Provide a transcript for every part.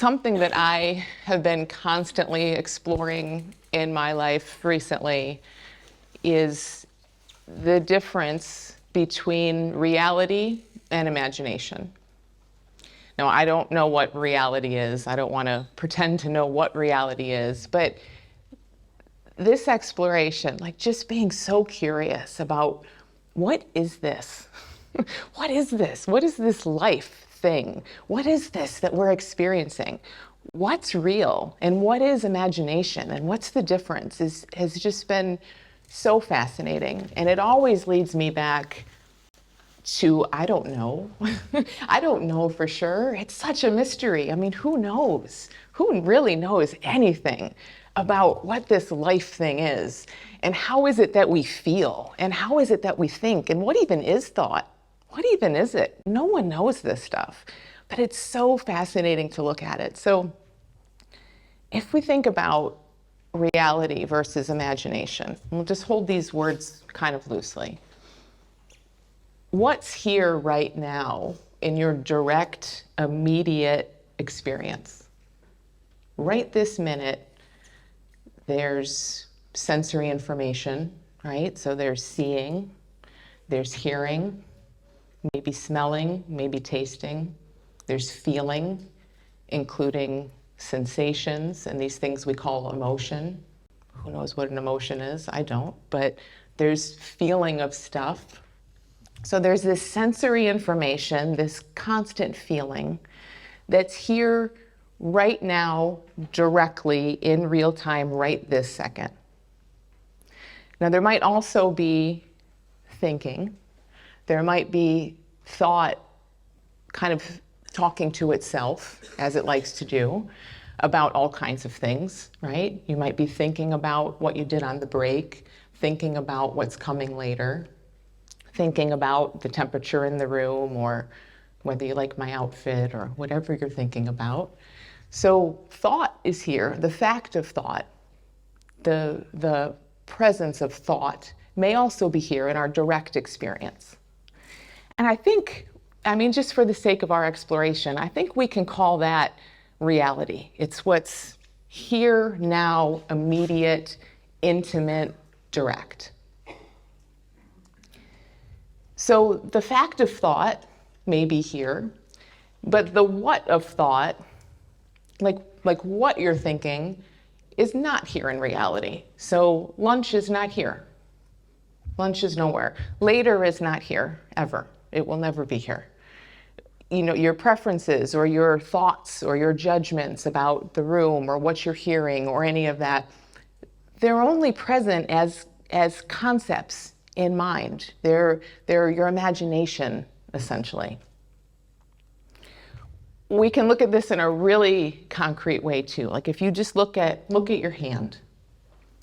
something that I have been constantly exploring in my life recently is the difference between reality and imagination. Now, I don't know what reality is. I don't want to pretend to know what reality is, but this exploration, like just being so curious about what is this? What is this? What is this life thing? What is this that we're experiencing? What's real and what is imagination and what's the difference has just been so fascinating. And it always leads me back to, I don't know. I don't know for sure. It's such a mystery. I mean, who knows? Who really knows anything about what this life thing is? And how is it that we feel? And how is it that we think? And what even is thought? What even is it? No one knows this stuff, but it's so fascinating to look at it. So if we think about reality versus imagination, we'll just hold these words kind of loosely. What's here right now in your direct, immediate experience? Right this minute, there's sensory information, right? So there's seeing, there's hearing, maybe smelling, maybe tasting. There's feeling, including sensations and these things we call emotion. Who knows what an emotion is? I don't, but there's feeling of stuff. So there's this sensory information, this constant feeling that's here right now, directly in real time, right this second. Now there might also be thinking. There might be thought kind of talking to itself, as it likes to do, about all kinds of things, right? You might be thinking about what you did on the break, thinking about what's coming later, thinking about the temperature in the room or whether you like my outfit or whatever you're thinking about. So thought is here, the fact of thought, the presence of thought may also be here in our direct experience. And I think, just for the sake of our exploration, I think we can call that reality. It's what's here, now, immediate, intimate, direct. So the fact of thought may be here, but the what of thought, like what you're thinking, is not here in reality. So lunch is not here. Lunch is nowhere. Later is not here, ever. It will never be here. Your preferences or your thoughts or your judgments about the room or what you're hearing or any of that, they're only present as concepts in mind. They're your imagination, essentially. We can look at this in a really concrete way too. Like if you just look at your hand.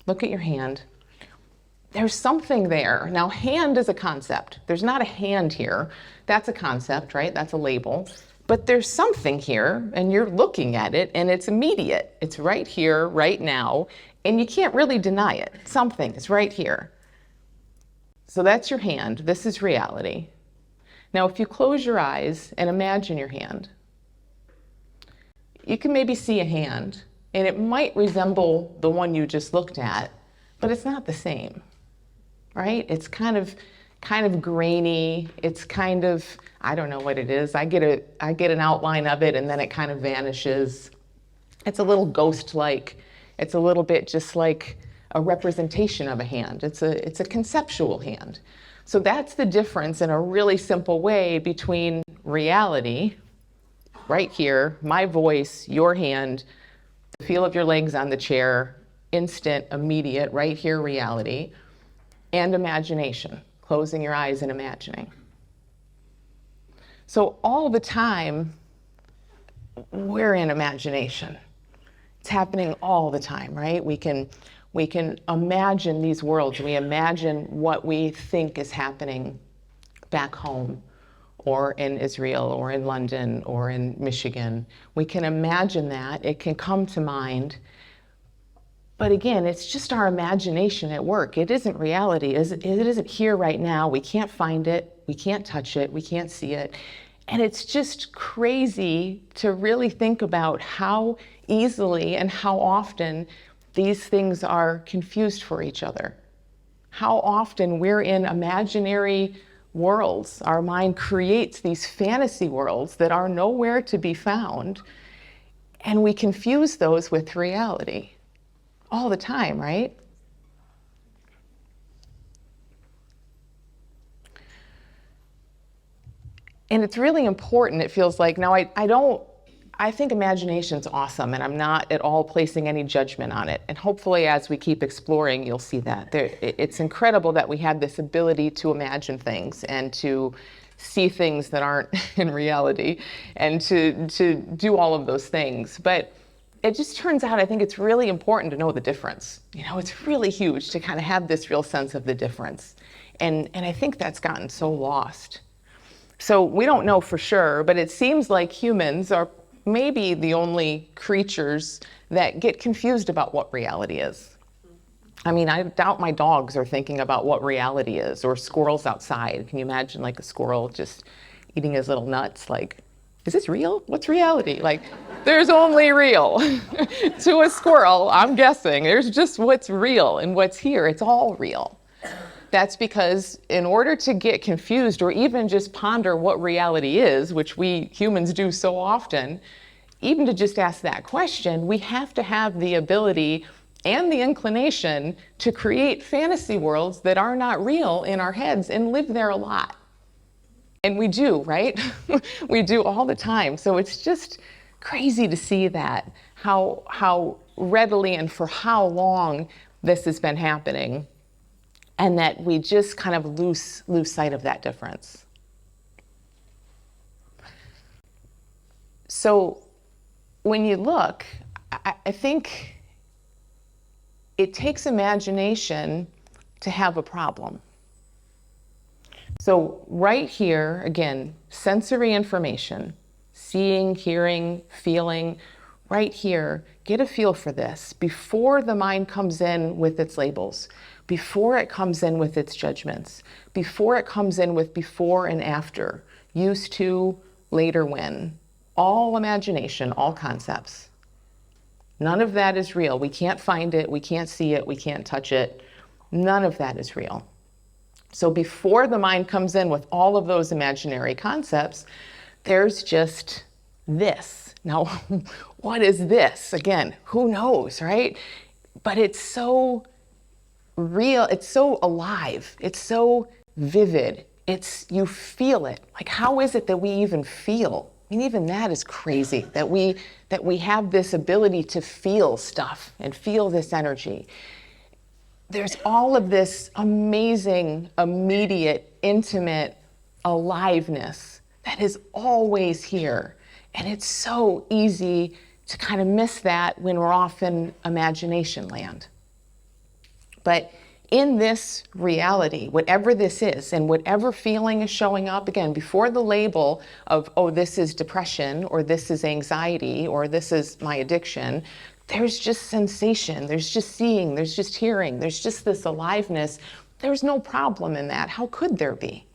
Look at your hand. There's something there. Now, hand is a concept. There's not a hand here. That's a concept, right? That's a label. But there's something here, and you're looking at it, and it's immediate. It's right here, right now, and you can't really deny it. Something is right here. So that's your hand. This is reality. Now, if you close your eyes and imagine your hand, you can maybe see a hand, and it might resemble the one you just looked at, but it's not the same. Right? It's kind of grainy. It's kind of, I don't know what it is. I get an outline of it and then it kind of vanishes. It's a little ghost-like. It's a little bit just like a representation of a hand. It's a conceptual hand. So that's the difference in a really simple way between reality, right here, my voice, your hand, the feel of your legs on the chair, instant, immediate, right here reality, and imagination, closing your eyes and imagining. So all the time, we're in imagination. It's happening all the time, right? We can imagine these worlds. We imagine what we think is happening back home or in Israel or in London or in Michigan. We can imagine that. It can come to mind. But again, it's just our imagination at work. It isn't reality. It isn't here right now. We can't find it. We can't touch it. We can't see it. And it's just crazy to really think about how easily and how often these things are confused for each other. How often we're in imaginary worlds. Our mind creates these fantasy worlds that are nowhere to be found, and we confuse those with reality all the time, right? And it's really important, it feels like. Now, I think imagination's awesome, and I'm not at all placing any judgment on it. And hopefully, as we keep exploring, you'll see that. It's incredible that we have this ability to imagine things and to see things that aren't in reality and to do all of those things. But it just turns out, I think it's really important to know the difference. You know, it's really huge to kind of have this real sense of the difference. And I think that's gotten so lost. So we don't know for sure, but it seems like humans are maybe the only creatures that get confused about what reality is. I mean, I doubt my dogs are thinking about what reality is, or squirrels outside. Can you imagine like a squirrel just eating his little nuts? Like, is this real? What's reality? Like, there's only real. To a squirrel, I'm guessing, there's just what's real and what's here. It's all real. That's because in order to get confused or even just ponder what reality is, which we humans do so often, even to just ask that question, we have to have the ability and the inclination to create fantasy worlds that are not real in our heads and live there a lot. And we do, right? We do all the time. So it's just crazy to see that, how readily and for how long this has been happening. And that we just kind of lose sight of that difference. So when you look, I think it takes imagination to have a problem. So right here, again, sensory information, seeing, hearing, feeling, right here, get a feel for this before the mind comes in with its labels, before it comes in with its judgments, before it comes in with before and after, used to, later when, all imagination, all concepts. None of that is real. We can't find it, we can't see it, we can't touch it. None of that is real. So before the mind comes in with all of those imaginary concepts, there's just this. Now, what is this? Again, who knows, right? But it's so real, it's so alive, it's so vivid, you feel it. Like, how is it that we even feel? I mean, even that is crazy, that we have this ability to feel stuff and feel this energy. There's all of this amazing, immediate, intimate aliveness that is always here. And it's so easy to kind of miss that when we're off in imagination land. But in this reality, whatever this is, and whatever feeling is showing up, again, before the label of, oh, this is depression, or this is anxiety, or this is my addiction, there's just sensation, there's just seeing, there's just hearing, there's just this aliveness. There's no problem in that. How could there be?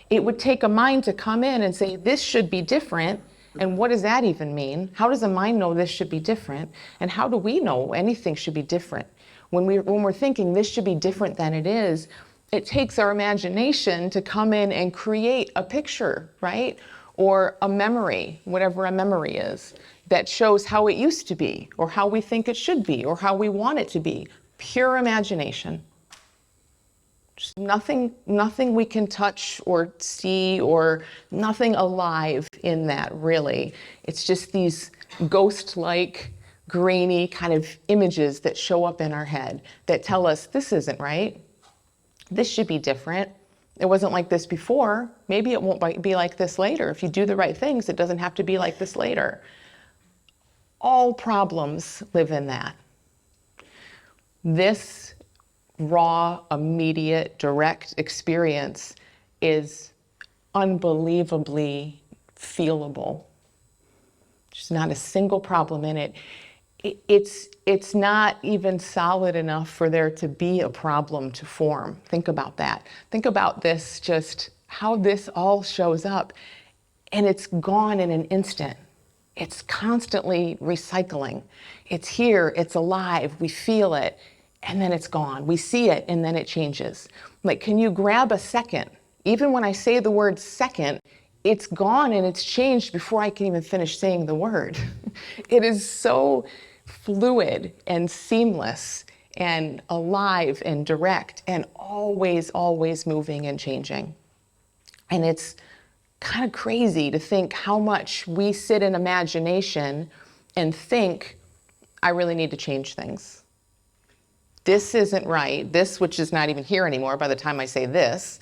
It would take a mind to come in and say, this should be different. And what does that even mean? How does a mind know this should be different? And how do we know anything should be different? When we're thinking this should be different than it is, it takes our imagination to come in and create a picture, right? Or a memory, whatever a memory is, that shows how it used to be, or how we think it should be, or how we want it to be. Pure imagination. Just nothing we can touch or see, or nothing alive in that, really. It's just these ghost-like, grainy kind of images that show up in our head that tell us this isn't right. This should be different. It wasn't like this before. Maybe it won't be like this later. If you do the right things, it doesn't have to be like this later. All problems live in that. This raw, immediate, direct experience is unbelievably feelable. There's not a single problem in it. It's not even solid enough for there to be a problem to form. Think about that. Think about this, just how this all shows up. and it's gone in an instant. It's constantly recycling. It's here, it's alive, we feel it, and then it's gone. We see it, and then it changes. Like, can you grab a second? Even when I say the word second, it's gone and it's changed before I can even finish saying the word. It is so fluid and seamless and alive and direct and always, always moving and changing. And it's kind of crazy to think how much we sit in imagination and think, I really need to change things. This isn't right. This, which is not even here anymore by the time I say this,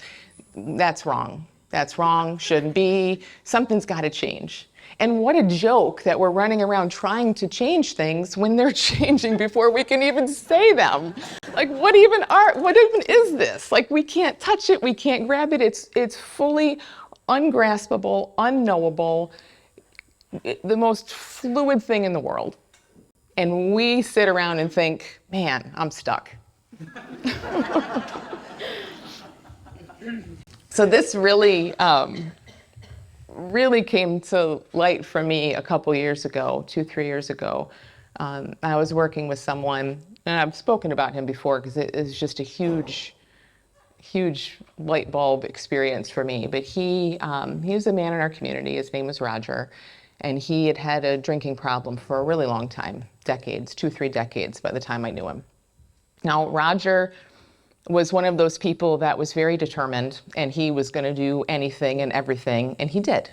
that's wrong. That's wrong, shouldn't be. Something's got to change. And what a joke that we're running around trying to change things when they're changing before we can even say them. Like, what even is this? Like, we can't touch it, we can't grab it. It's fully ungraspable, unknowable, the most fluid thing in the world. And we sit around and think, man, I'm stuck. So this really came to light for me a couple years ago, 2-3 years ago. I was working with someone, and I've spoken about him before because it is just a huge light bulb experience for me. But he was a man in our community. His name was Roger, and he had had a drinking problem for a really long time, decades, 2-3 decades by the time I knew him. Now, Roger was one of those people that was very determined, and he was going to do anything and everything, and he did.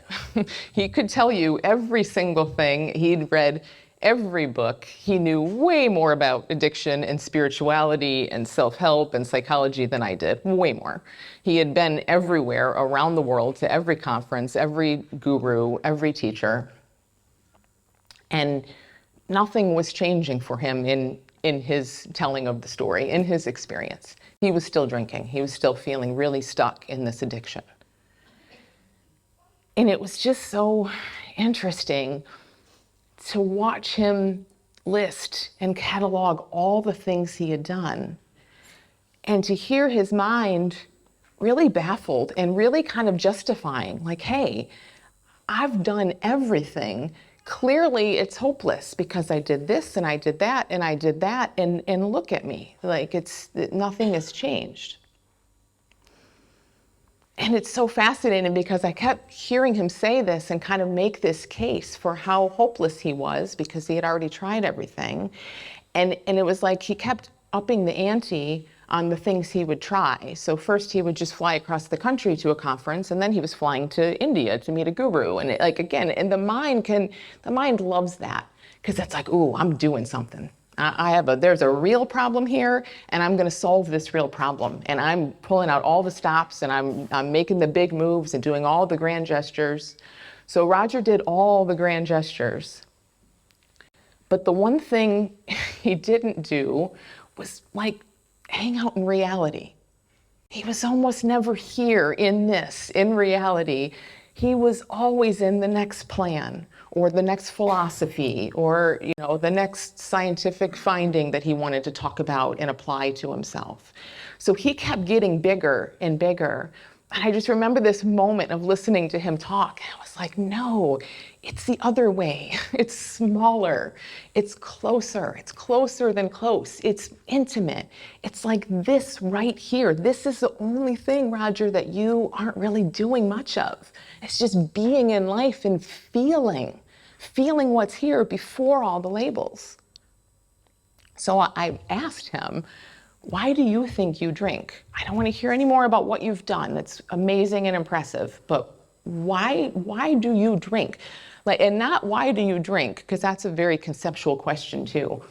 He could tell you every single thing. He'd read every book. He knew way more about addiction and spirituality and self-help and psychology than I did, way more. He had been everywhere around the world, to every conference, every guru, every teacher, and nothing was changing for him in his telling of the story, in his experience. He was still drinking. He was still feeling really stuck in this addiction. And it was just so interesting to watch him list and catalog all the things he had done, and to hear his mind really baffled and really kind of justifying, like, hey, I've done everything. Clearly it's hopeless because I did this and I did that and I did that, and look at me, like nothing has changed. And it's so fascinating because I kept hearing him say this and kind of make this case for how hopeless he was because he had already tried everything. And it was like he kept upping the ante on the things he would try. So first he would just fly across the country to a conference, and then he was flying to India to meet a guru. And and the mind loves that because it's like, ooh, I'm doing something. There's a real problem here, and I'm going to solve this real problem. And I'm pulling out all the stops, and I'm making the big moves and doing all the grand gestures. So Roger did all the grand gestures. But the one thing he didn't do was like hang out in reality. He was almost never here in reality. He was always in the next plan or the next philosophy or, the next scientific finding that he wanted to talk about and apply to himself. So he kept getting bigger and bigger. And I just remember this moment of listening to him talk. I was like, no, it's the other way. It's smaller. It's closer than close. It's intimate. It's like this right here. This is the only thing, Roger, that you aren't really doing much of. It's just being in life and feeling what's here before all the labels. So I asked him, why do you think you drink? I don't want to hear any more about what you've done. That's amazing and impressive, but why do you drink? And not why do you drink, because that's a very conceptual question too.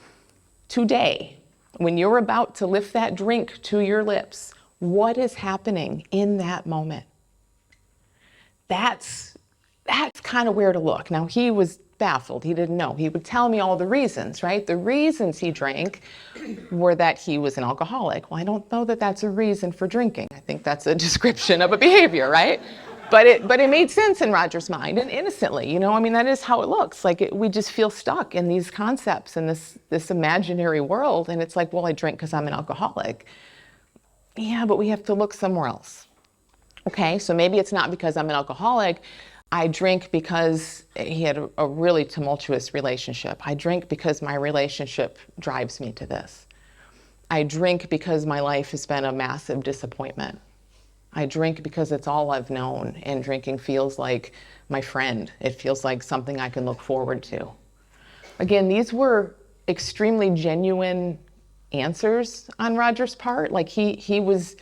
Today, when you're about to lift that drink to your lips, what is happening in that moment? That's kind of where to look. Now, he was baffled. He didn't know. He would tell me all the reasons, right? The reasons he drank were that he was an alcoholic. Well, I don't know that that's a reason for drinking. I think that's a description of a behavior, right? But it made sense in Roger's mind, and innocently, that is how it looks. Like we just feel stuck in these concepts and this imaginary world, and it's like, well, I drink because I'm an alcoholic. Yeah, but we have to look somewhere else. Okay, so maybe it's not because I'm an alcoholic. I drink because he had a really tumultuous relationship. I drink because my relationship drives me to this. I drink because my life has been a massive disappointment. I drink because it's all I've known, and drinking feels like my friend. It feels like something I can look forward to. Again, these were extremely genuine answers on Roger's part. Like he was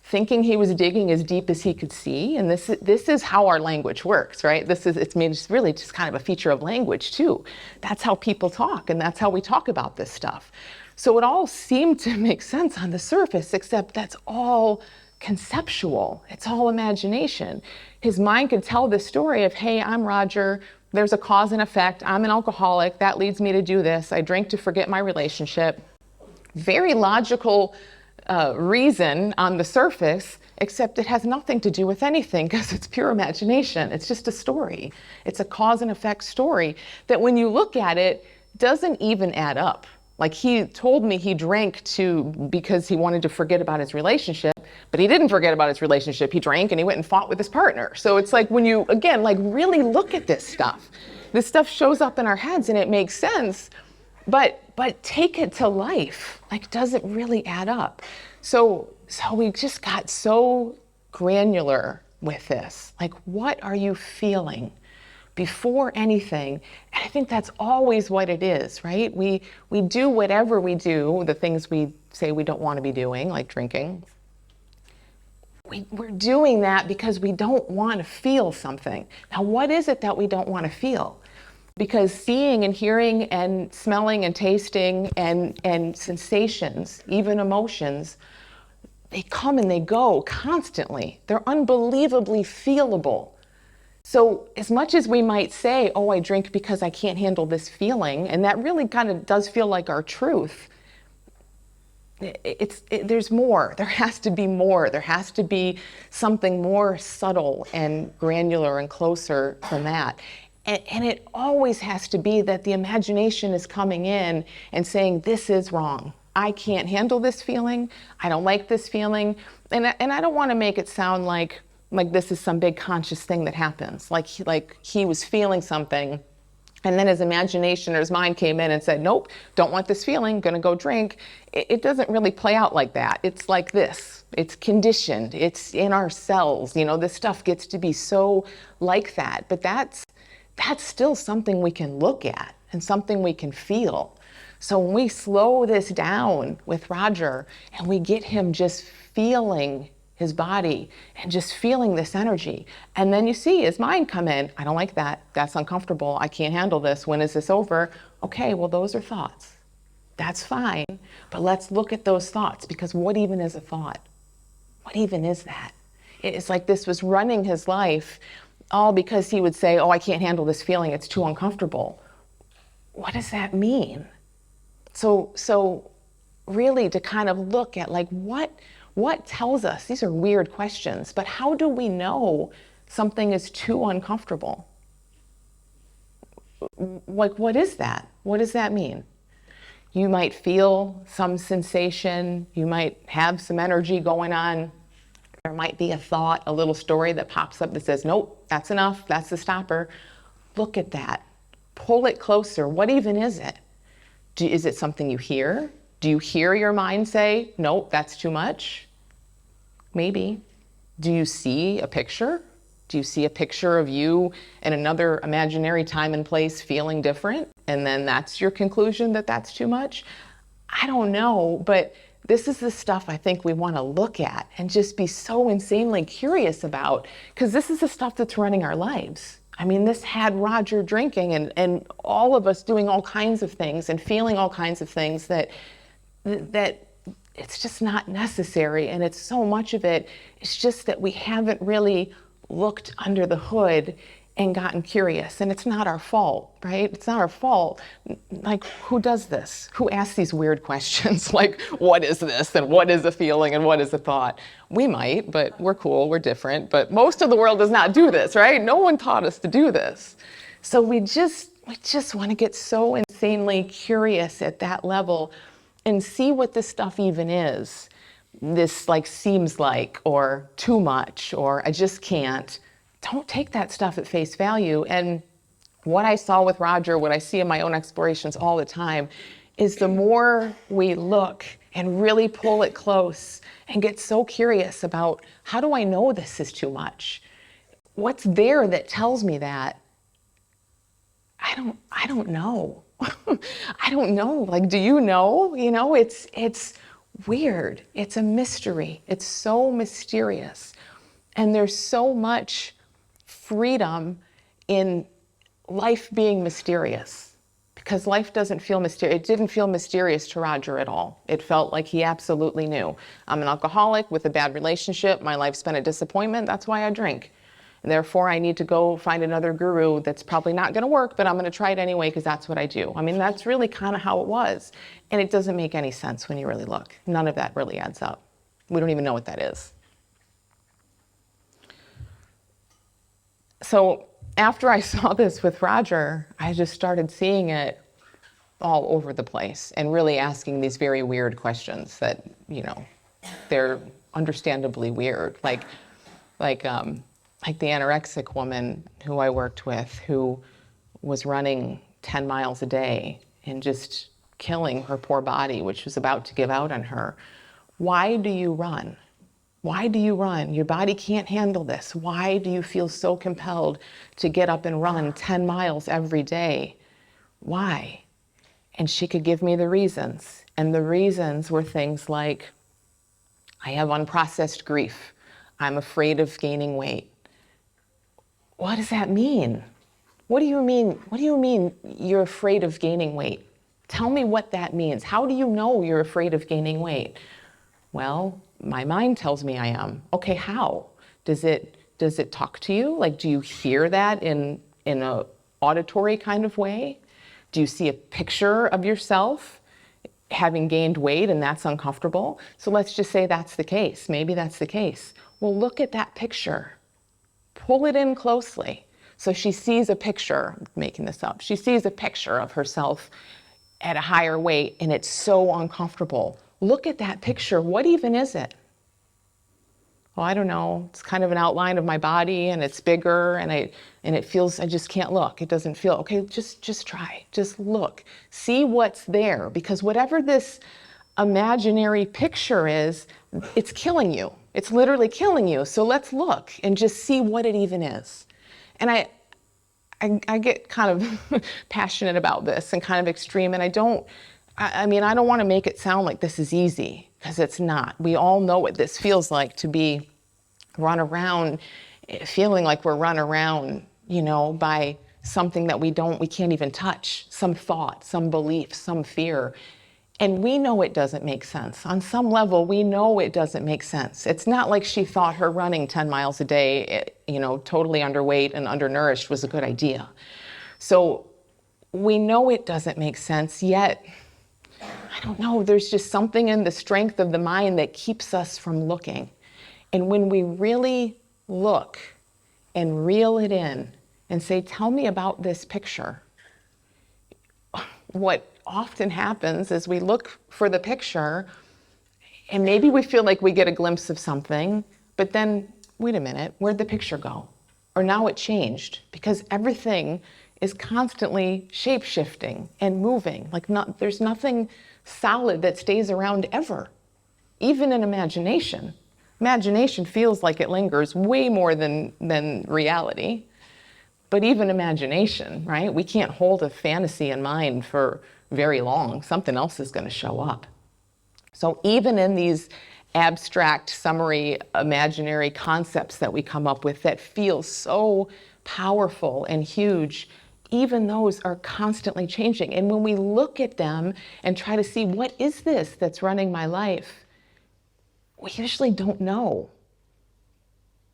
thinking he was digging as deep as he could see. And this is how our language works, right? It's really just kind of a feature of language too. That's how people talk, and that's how we talk about this stuff. So it all seemed to make sense on the surface, except that's all conceptual. It's all imagination. His mind could tell this story of, hey, I'm Roger. There's a cause and effect. I'm an alcoholic. That leads me to do this. I drink to forget my relationship. Very logical reason on the surface, except it has nothing to do with anything because it's pure imagination. It's just a story. It's a cause and effect story that when you look at it, doesn't even add up. Like he told me he drank because he wanted to forget about his relationship, but he didn't forget about his relationship. He drank and he went and fought with his partner. So it's like when you, again, like really look at this stuff shows up in our heads and it makes sense, but take it to life. Like, does it really add up? So we just got so granular with this. Like, what are you feeling? Before anything, and I think that's always what it is, right? We do whatever we do, the things we say we don't want to be doing, like drinking. We're doing that because we don't want to feel something. Now, what is it that we don't want to feel? Because seeing and hearing and smelling and tasting and sensations, even emotions, they come and they go constantly. They're unbelievably feelable. So as much as we might say, oh, I drink because I can't handle this feeling, and that really kind of does feel like our truth, there's more. There has to be more. There has to be something more subtle and granular and closer than that. And it always has to be that the imagination is coming in and saying, this is wrong. I can't handle this feeling. I don't like this feeling. And I don't want to make it sound like this is some big conscious thing that happens. Like he was feeling something, and then his imagination or his mind came in and said, nope, don't want this feeling, gonna go drink. It doesn't really play out like that. It's like this. It's conditioned. It's in our cells. You know, this stuff gets to be so like that. But that's still something we can look at and something we can feel. So when we slow this down with Roger and we get him just feeling his body and just feeling this energy, and then you see his mind come in, I don't like that, that's uncomfortable, I can't handle this, when is this over? Okay, well, those are thoughts. That's fine, but let's look at those thoughts, because what even is a thought? What even is that? It's like this was running his life all because he would say, oh, I can't handle this feeling, it's too uncomfortable. What does that mean? So really to kind of look at like what tells us, these are weird questions, but how do we know something is too uncomfortable? Like, what is that? What does that mean? You might feel some sensation, you might have some energy going on. There might be a thought, a little story that pops up that says, nope, that's enough, that's the stopper. Look at that. Pull it closer. What even is it? Is it something you hear? Do you hear your mind say, nope, that's too much? Maybe. Do you see a picture? Do you see a picture of you in another imaginary time and place feeling different? And then that's your conclusion that that's too much? I don't know, but this is the stuff I think we want to look at and just be so insanely curious about, because this is the stuff that's running our lives. I mean, this had Roger drinking and all of us doing all kinds of things and feeling all kinds of things that it's just not necessary. And it's so much of it, it's just that we haven't really looked under the hood and gotten curious. And it's not our fault, right? It's not our fault. Like, who does this? Who asks these weird questions? Like, what is this? And what is a feeling? And what is a thought? We might, but we're cool, we're different. But most of the world does not do this, right? No one taught us to do this. So we just want to get so insanely curious at that level and see what this stuff even is. This like seems like, or too much, or I just can't. don't take that stuff at face value. And what I saw with Roger, what I see in my own explorations all the time, is the more we look and really pull it close and get so curious about, how do I know this is too much? What's there that tells me that? I don't know. I don't know. Like, do you know? You know, it's weird. It's a mystery. It's so mysterious. And there's so much freedom in life being mysterious, because life doesn't feel mysterious. It didn't feel mysterious to Roger at all. It felt like he absolutely knew. I'm an alcoholic with a bad relationship. My life's been a disappointment. That's why I drink. And therefore, I need to go find another guru that's probably not going to work, but I'm going to try it anyway because that's what I do. I mean, that's really kind of how it was. And it doesn't make any sense when you really look. None of that really adds up. We don't even know what that is. So after I saw this with Roger, I just started seeing it all over the place and really asking these very weird questions that, you know, they're understandably weird. Like the anorexic woman who I worked with, who was running 10 miles a day and just killing her poor body, which was about to give out on her. Why do you run? Why do you run? Your body can't handle this. Why do you feel so compelled to get up and run 10 miles every day? Why? And she could give me the reasons. And the reasons were things like, I have unprocessed grief. I'm afraid of gaining weight. What does that mean? What do you mean? What do you mean you're afraid of gaining weight? Tell me what that means. How do you know you're afraid of gaining weight? Well, my mind tells me I am. Okay, how? Does it talk to you? Like, do you hear that in a auditory kind of way? Do you see a picture of yourself having gained weight and that's uncomfortable? So let's just say that's the case. Maybe that's the case. Well, look at that picture. Pull it in closely. So she sees a picture, I'm making this up, she sees a picture of herself at a higher weight and it's so uncomfortable. Look at that picture. What even is it? Well, I don't know. It's kind of an outline of my body and it's bigger and it feels, I just can't look. It doesn't feel, okay, just try. Just look. See what's there, because whatever this imaginary picture is, it's killing you. It's literally killing you. So let's look and just see what it even is. And I get kind of passionate about this and kind of extreme, and I don't want to make it sound like this is easy, because it's not. We all know what this feels like to be run around, feeling like we're run around, you know, by something that we can't even touch, some thought, some belief, some fear. And we know it doesn't make sense. On some level, we know it doesn't make sense. It's not like she thought her running 10 miles a day, you know, totally underweight and undernourished was a good idea. So we know it doesn't make sense, yet, I don't know, there's just something in the strength of the mind that keeps us from looking. And when we really look and reel it in and say, tell me about this picture, what often happens is we look for the picture and maybe we feel like we get a glimpse of something, but then, wait a minute, where'd the picture go? Or now it changed, because everything is constantly shape-shifting and moving. Like, there's nothing solid that stays around ever, even in imagination. Imagination feels like it lingers way more than reality. But even imagination, right? We can't hold a fantasy in mind for very long. Something else is going to show up. So even in these abstract, summary, imaginary concepts that we come up with that feel so powerful and huge, even those are constantly changing. And when we look at them and try to see, what is this that's running my life? We usually don't know.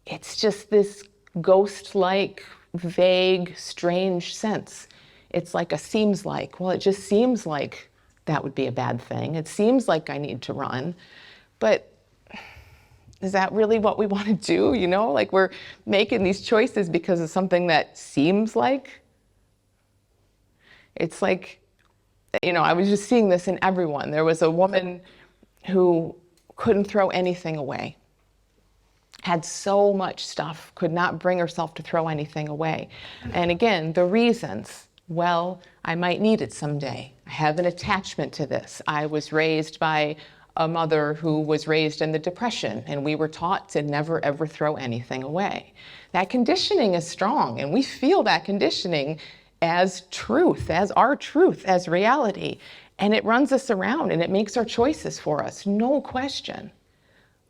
It's just this ghost-like, vague, strange sense. It's like a seems like. Well, it just seems like that would be a bad thing. It seems like I need to run. But is that really what we want to do? You know, like, we're making these choices because of something that seems like. It's like, you know, I was just seeing this in everyone. There was a woman who couldn't throw anything away. had so much stuff, could not bring herself to throw anything away. And again, the reasons, well, I might need it someday. I have an attachment to this. I was raised by a mother who was raised in the Depression, and we were taught to never ever throw anything away. That conditioning is strong, and we feel that conditioning as truth, as our truth, as reality. And it runs us around and it makes our choices for us, no question.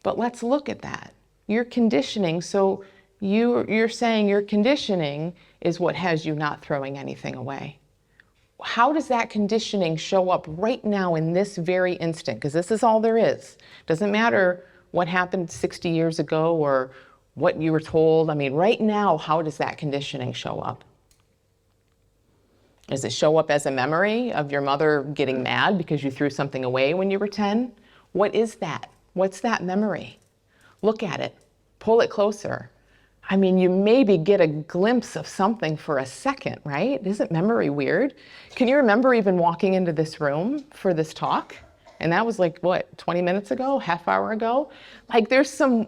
But let's look at that. Your conditioning, so you're saying your conditioning is what has you not throwing anything away. How does that conditioning show up right now in this very instant? Because this is all there is. Doesn't matter what happened 60 years ago or what you were told. I mean, right now, how does that conditioning show up? Does it show up as a memory of your mother getting mad because you threw something away when you were 10? What is that? What's that memory? Look at it. Pull it closer. I mean, you maybe get a glimpse of something for a second, right? Isn't memory weird? Can you remember even walking into this room for this talk? And that was like, what, 20 minutes ago, half hour ago? Like there's some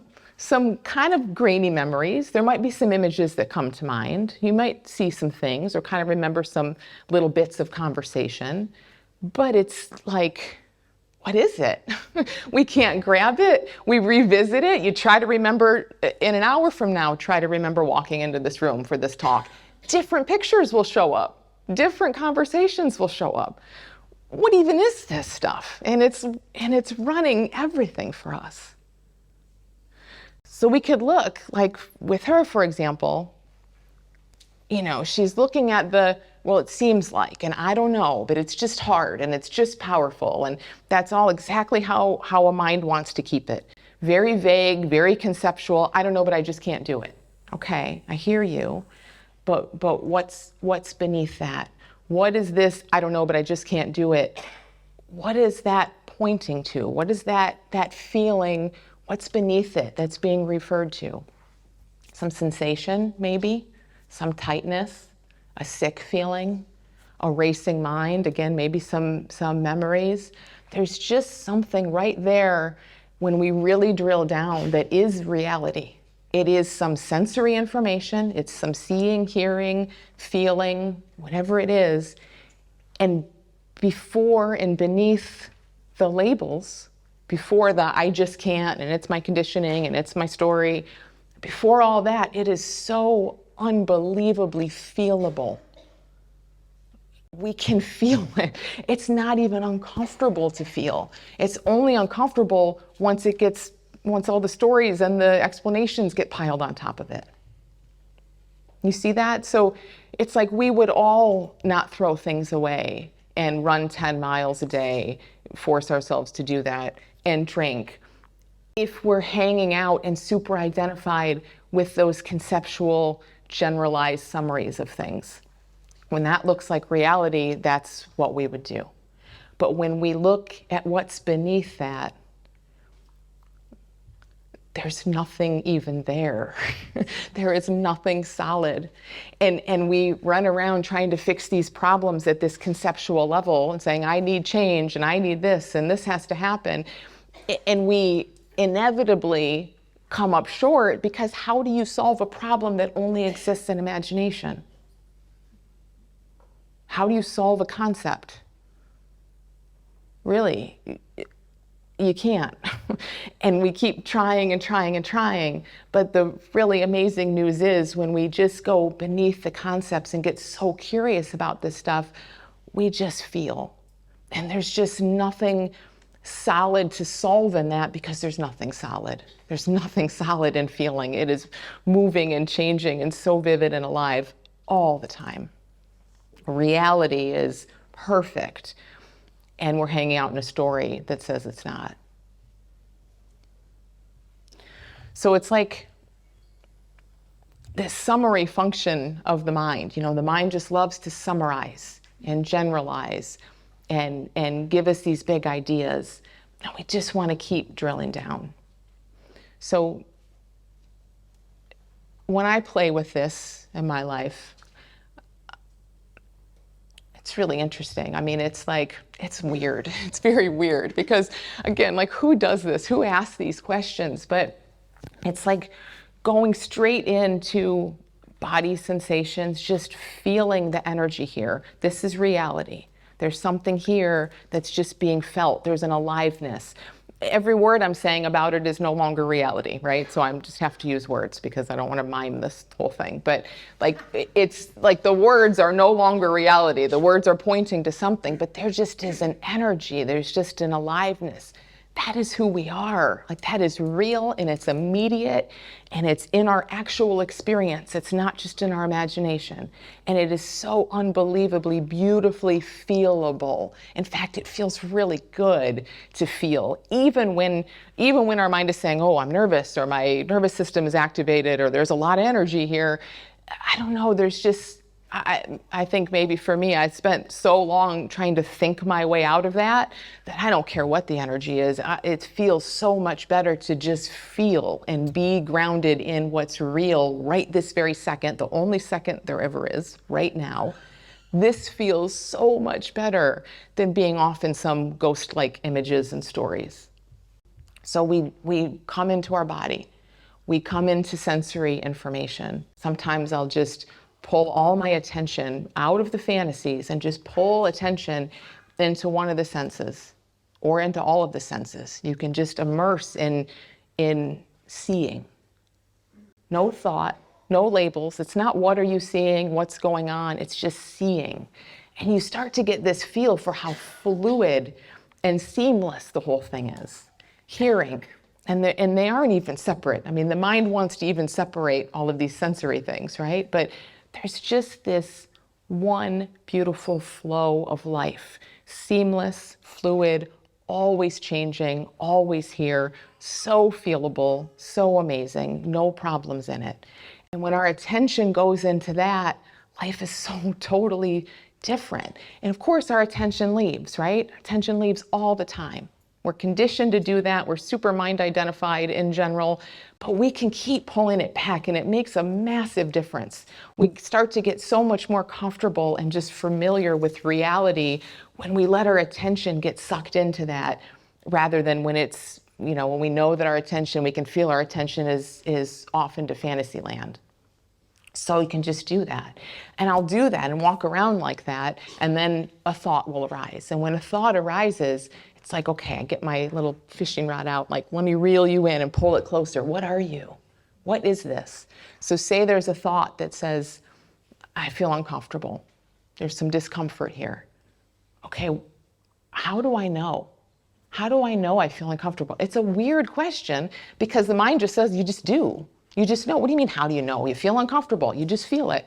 kind of grainy memories. There might be some images that come to mind. You might see some things or kind of remember some little bits of conversation, but it's like, what is it? We can't grab it. We revisit it. You try to remember in an hour from now, try to remember walking into this room for this talk. Different pictures will show up. Different conversations will show up. What even is this stuff? And it's running everything for us. So we could look, like with her, for example, she's looking at well, it seems like, and I don't know, but it's just hard and it's just powerful. And that's all exactly how a mind wants to keep it. Very vague, very conceptual. I don't know, but I just can't do it. Okay, I hear you. But what's beneath that? What is this? I don't know, but I just can't do it. What is that pointing to? What is that feeling? What's beneath it that's being referred to? Some sensation, maybe? Some tightness? A sick feeling? A racing mind? Again, maybe some memories. There's just something right there when we really drill down that is reality. It is some sensory information. It's some seeing, hearing, feeling, whatever it is. And before and beneath the labels, before the I just can't, and it's my conditioning, and it's my story, before all that, it is so unbelievably feelable. We can feel it. It's not even uncomfortable to feel. It's only uncomfortable once all the stories and the explanations get piled on top of it. You see that? So it's like we would all not throw things away and run 10 miles a day, force ourselves to do that, and drink if we're hanging out and super identified with those conceptual, generalized summaries of things. When that looks like reality, that's what we would do. But when we look at what's beneath that, there's nothing even there. There is nothing solid. And we run around trying to fix these problems at this conceptual level and saying, I need change and I need this and this has to happen. And we inevitably come up short, because how do you solve a problem that only exists in imagination? How do you solve a concept? Really, you can't. And we keep trying and trying and trying. But the really amazing news is when we just go beneath the concepts and get so curious about this stuff, we just feel. And there's just nothing solid to solve in that, because there's nothing solid. There's nothing solid in feeling. It is moving and changing and so vivid and alive all the time. Reality is perfect, and we're hanging out in a story that says it's not. So it's like this summary function of the mind. The mind just loves to summarize and generalize and give us these big ideas. And we just want to keep drilling down. So when I play with this in my life, it's really interesting. I mean, it's weird. It's very weird because, again, like, who does this? Who asks these questions? But It's like going straight into body sensations, just feeling the energy here. This is reality. There's something here that's just being felt. There's an aliveness. Every word I'm saying about it is no longer reality, right? So I'm just have to use words because I don't want to mime this whole thing. But like, it's like the words are no longer reality. The words are pointing to something, but there just is an energy. There's just an aliveness. That is who we are. Like, that is real, and it's immediate, and it's in our actual experience. It's not just in our imagination. And it is so unbelievably, beautifully feelable. In fact, it feels really good to feel, even when our mind is saying, oh, I'm nervous, or my nervous system is activated, or there's a lot of energy here. I don't know, there's just, I think maybe for me, I spent so long trying to think my way out of that I don't care what the energy is. It feels so much better to just feel and be grounded in what's real right this very second, the only second there ever is, right now. This feels so much better than being off in some ghost-like images and stories. So we come into our body. We come into sensory information. Sometimes I'll just pull all my attention out of the fantasies and just pull attention into one of the senses or into all of the senses. You can just immerse in seeing. No thought, no labels. It's not what are you seeing, what's going on. It's just seeing. And you start to get this feel for how fluid and seamless the whole thing is. Hearing. And they aren't even separate. I mean, the mind wants to even separate all of these sensory things, right? But there's just this one beautiful flow of life. Seamless, fluid, always changing, always here, so feelable, so amazing, no problems in it. And when our attention goes into that, life is so totally different. And of course, our attention leaves, right? Attention leaves all the time. We're conditioned to do that. We're super mind identified in general, but we can keep pulling it back, and it makes a massive difference. We start to get so much more comfortable and just familiar with reality when we let our attention get sucked into that, rather than when it's, when we know that our attention, we can feel our attention is off into fantasy land. So you can just do that. And I'll do that and walk around like that, and then a thought will arise. And when a thought arises, it's like, okay, I get my little fishing rod out, like, let me reel you in and pull it closer. What are you? What is this? So say there's a thought that says, I feel uncomfortable. There's some discomfort here. Okay, how do I know? How do I know I feel uncomfortable? It's a weird question because the mind just says you just do. You just know. What do you mean, how do you know? You feel uncomfortable. You just feel it.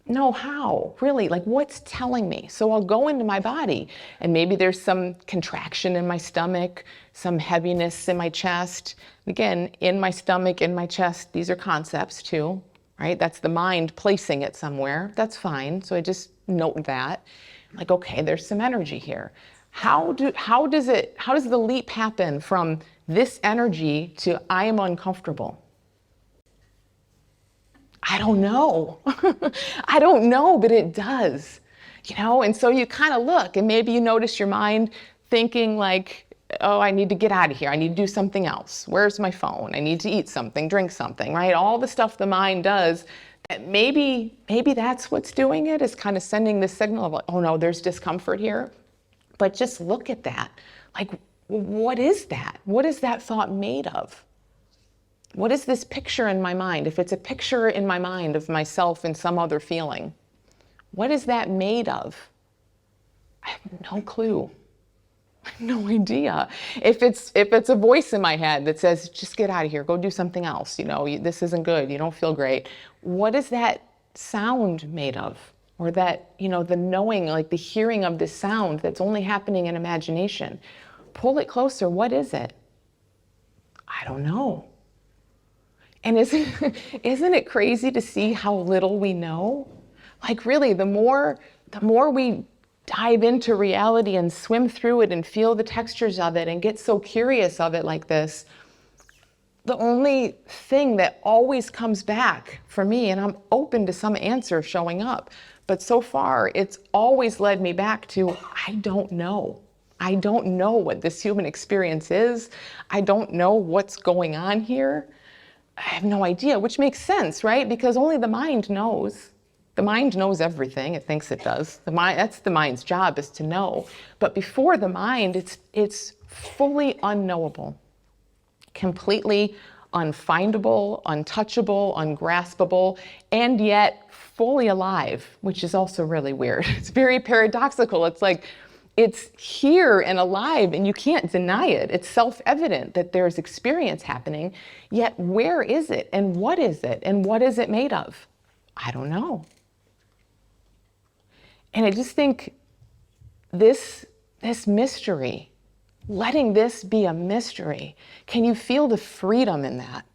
No, how? Really? Like, what's telling me? So I'll go into my body, and maybe there's some contraction in my stomach, some heaviness in my chest. Again, in my stomach, in my chest, these are concepts too, right? That's the mind placing it somewhere. That's fine. So I just note that. Like, okay, there's some energy here. How does the leap happen from this energy to I am uncomfortable? I don't know. I don't know, but it does, and so you kind of look, and maybe you notice your mind thinking like, oh, I need to get out of here. I need to do something else. Where's my phone? I need to eat something, drink something, right? All the stuff the mind does, that maybe that's what's doing it, is kind of sending the signal of like, oh no, there's discomfort here. But just look at that. Like, what is that? What is that thought made of? What is this picture in my mind? If it's a picture in my mind of myself in some other feeling, what is that made of? I have no clue. I have no idea. If it's a voice in my head that says, just get out of here, go do something else, this isn't good, you don't feel great. What is that sound made of? Or that, the knowing, like the hearing of this sound that's only happening in imagination. Pull it closer. What is it? I don't know. And isn't it crazy to see how little we know? Like, really, the more we dive into reality and swim through it and feel the textures of it and get so curious of it like this, the only thing that always comes back for me, and I'm open to some answer showing up, but so far it's always led me back to, I don't know. I don't know what this human experience is. I don't know what's going on here. I have no idea, which makes sense, right? Because only the mind knows. The mind knows everything. It thinks it does. That's the mind's job, is to know. But before the mind, it's fully unknowable, completely unfindable, untouchable, ungraspable, and yet fully alive, which is also really weird. It's very paradoxical. It's like it's here and alive, and you can't deny it. It's self-evident that there's experience happening, yet where is it, and what is it, and what is it made of? I don't know. And I just think this mystery, letting this be a mystery, can you feel the freedom in that?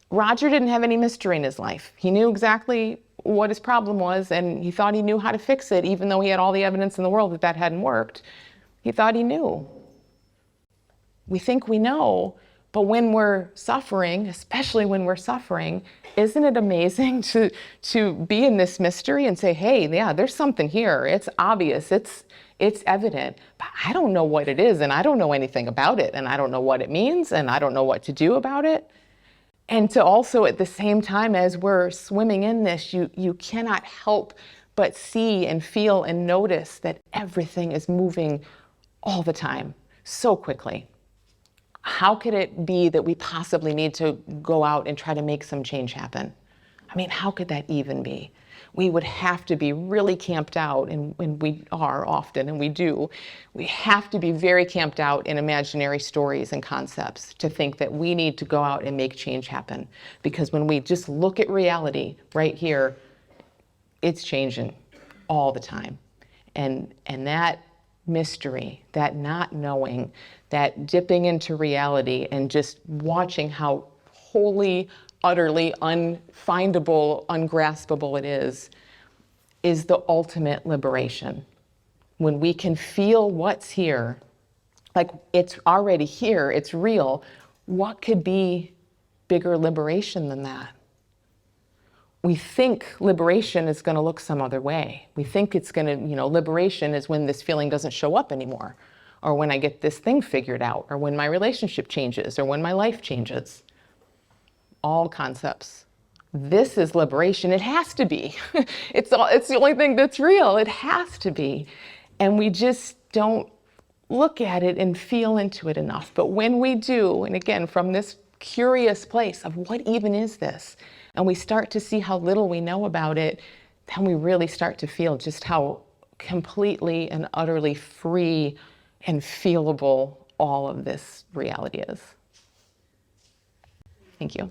Roger didn't have any mystery in his life. He knew exactly what his problem was, and he thought he knew how to fix it, even though he had all the evidence in the world that that hadn't worked. He thought he knew. We think we know, but when we're suffering, especially when we're suffering, isn't it amazing to be in this mystery and say, hey, yeah, there's something here. It's obvious, it's evident, but I don't know what it is, and I don't know anything about it, and I don't know what it means, and I don't know what to do about it. And to also, at the same time as we're swimming in this, you cannot help but see and feel and notice that everything is moving all the time, so quickly. How could it be that we possibly need to go out and try to make some change happen? I mean, how could that even be? We would have to be really camped out, and we are often, and we do. We have to be very camped out in imaginary stories and concepts to think that we need to go out and make change happen. Because when we just look at reality right here, it's changing all the time. And that mystery, that not knowing, that dipping into reality and just watching how wholly, utterly unfindable, ungraspable it is the ultimate liberation. When we can feel what's here, like it's already here, it's real, what could be bigger liberation than that? We think liberation is going to look some other way. We think it's going to, liberation is when this feeling doesn't show up anymore, or when I get this thing figured out, or when my relationship changes, or when my life changes. All concepts. This is liberation. It has to be. It's the only thing that's real. It has to be. And we just don't look at it and feel into it enough. But when we do, and again, from this curious place of what even is this, and we start to see how little we know about it, then we really start to feel just how completely and utterly free and feelable all of this reality is. Thank you.